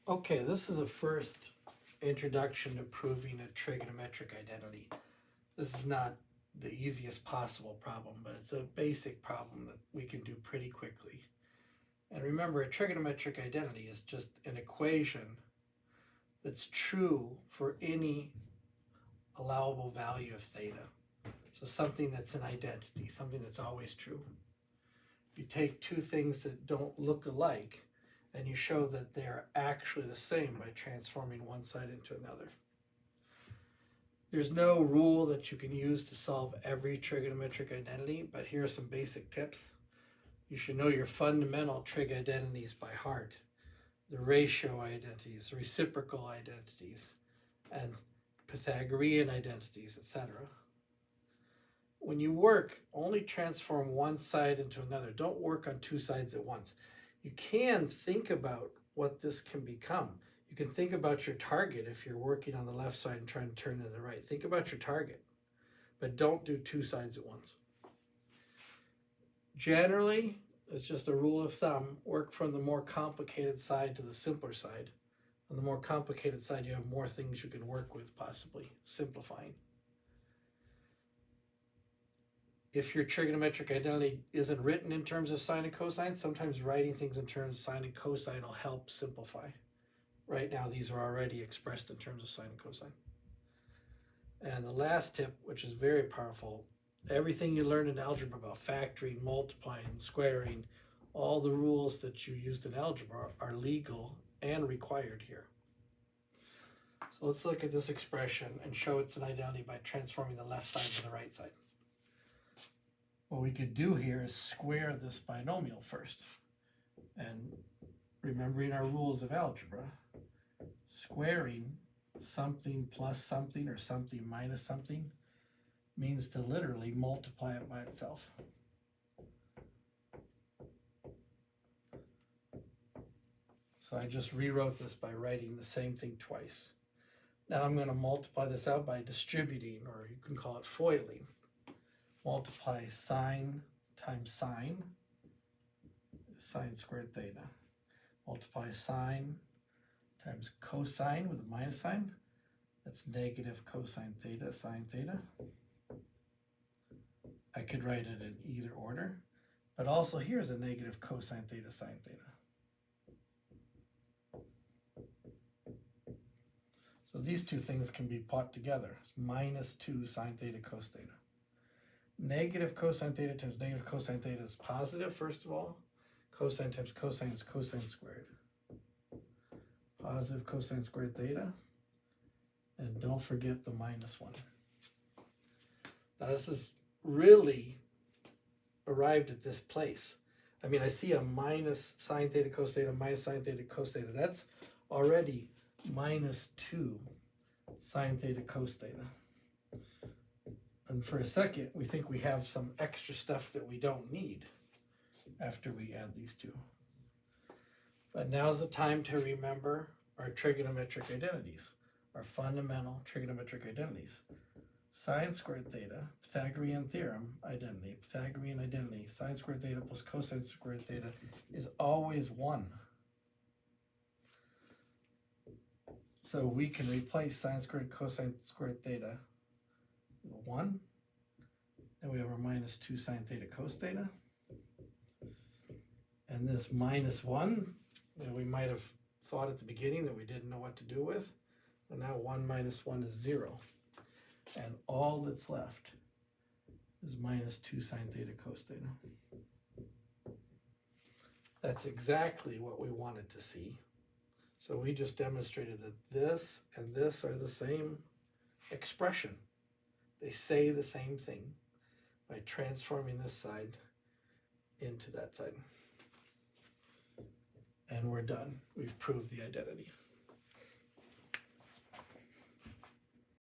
Okay, this is a first introduction to proving a trigonometric identity. This is not the easiest possible problem, but it's a basic problem that we can do pretty quickly. And remember, a trigonometric identity is just an equation that's true for any allowable value of theta. So something that's an identity, something that's always true. You take two things that don't look alike and you show that they are actually the same by transforming one side into another. There's no rule that you can use to solve every trigonometric identity, but here are some basic tips. You should know your fundamental trig identities by heart, the ratio identities, the reciprocal identities, and Pythagorean identities, etc. When you work, only transform one side into another. Don't work on two sides at once. You can think about what this can become. You can think about your target if you're working on the left side and trying to turn to the right. Think about your target, but don't do two sides at once. Generally, it's just a rule of thumb, work from the more complicated side to the simpler side. On the more complicated side, you have more things you can work with, possibly simplifying. If your trigonometric identity isn't written in terms of sine and cosine, sometimes writing things in terms of sine and cosine will help simplify. Right now, these are already expressed in terms of sine and cosine. And the last tip, which is very powerful, everything you learned in algebra about factoring, multiplying, squaring, all the rules that you used in algebra are legal and required here. So let's look at this expression and show it's an identity by transforming the left side to the right side. What we could do here is square this binomial first. And remembering our rules of algebra, squaring something plus something or something minus something means to literally multiply it by itself. So I just rewrote this by writing the same thing twice. Now I'm going to multiply this out by distributing, or you can call it FOILing. Multiply sine times sine, sine squared theta. Multiply sine times cosine with a minus sign. That's negative cosine theta, sine theta. I could write it in either order, but also here's a negative cosine theta, sine theta. So these two things can be put together. It's minus 2 sine theta cos theta. Negative cosine theta times negative cosine theta is positive, first of all. Cosine times cosine is cosine squared. Positive cosine squared theta. And don't forget the minus 1. Now this is really arrived at this place. I mean, I see a minus sine theta cos theta minus sine theta cos theta. That's already minus 2 sine theta cos theta. And for a second, we think we have some extra stuff that we don't need after we add these two. But now's the time to remember our trigonometric identities, our fundamental trigonometric identities. Sine squared theta, Pythagorean theorem identity, Pythagorean identity, sine squared theta plus cosine squared theta is always 1. So we can replace sine squared cosine squared theta with 1. And we have our minus 2 sine theta cos theta. And this minus 1, we might have thought at the beginning that we didn't know what to do with. And now 1 minus 1 is 0. And all that's left is minus 2 sine theta cos theta. That's exactly what we wanted to see. So we just demonstrated that this and this are the same expression. They say the same thing by transforming this side into that side. And we're done. We've proved the identity.